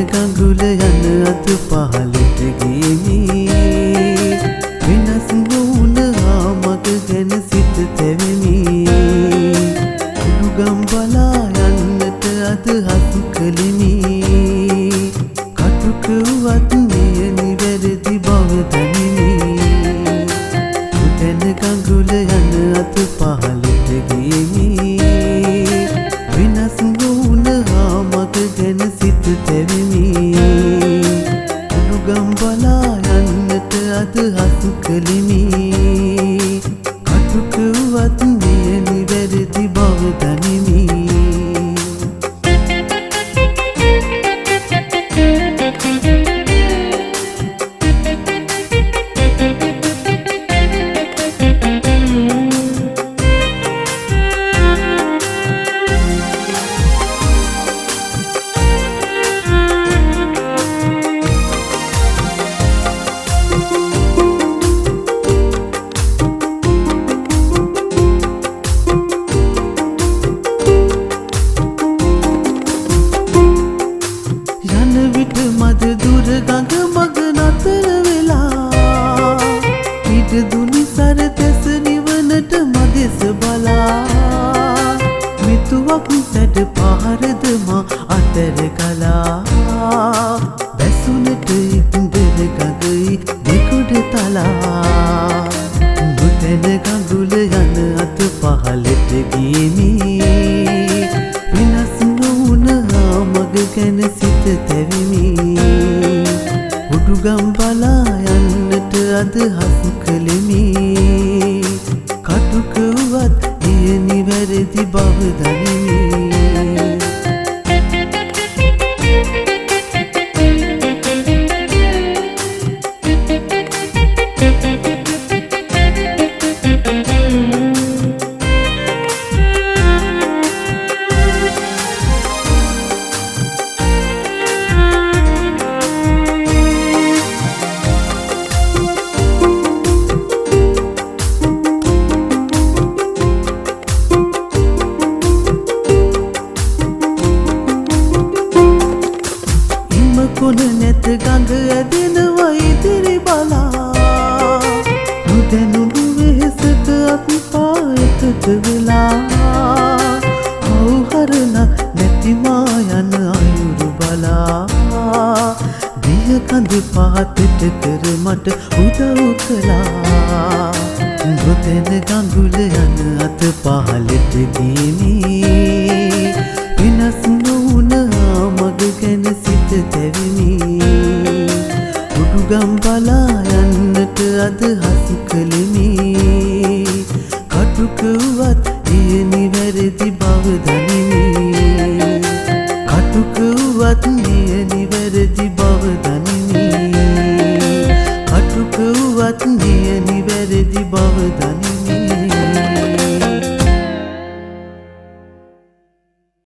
ගඟුල යන අත පහළට ගියමි වෙනස් නොවුන මග ගැන සිත තැවෙමි උඩුගම් බලා යන්නට අදහස් කළෙමි කටුකවත් මෙය නිවැරදි බව දනිමි උදැන ගඟුල යන අත පහළට ගියමි වෙනස් නොවුන මග ගැන සිත තැවෙමි උඩුගම් බලා යන්නට අදහස් කළෙමි කටුකවත් මෙය නිවැරදි බව දනිමි විට මද දුර ගඟ මග නතර වෙලා පිට දුනි සර තැස නිවනට මදෙස බලා මිතුවක් සැඩ පහරද මා අතර කලා බැසුනට ඉන්දර ගඟයි දෙකොඩ තලා මුතැන ගඟුල යන අත පහළට ගියමි වෙනස් නොවුන මග ගැන සිත තැවෙමි උඩුගම් බලා යන්නට අදහස් කළෙමි කටුකවත් එය නිවැරදි බව දනිමි කොන නැත ගඟ ඇදෙනවා ඉදිරි බලා නොදැනුණු වෙහෙසක අපි පායකට වෙලා අවහරණ නැති මා යන අයුරු බලා දිය කඳ පහතට කර මට උදව් කළා නොදැන ගඟුල යන අත පහළට ගියමි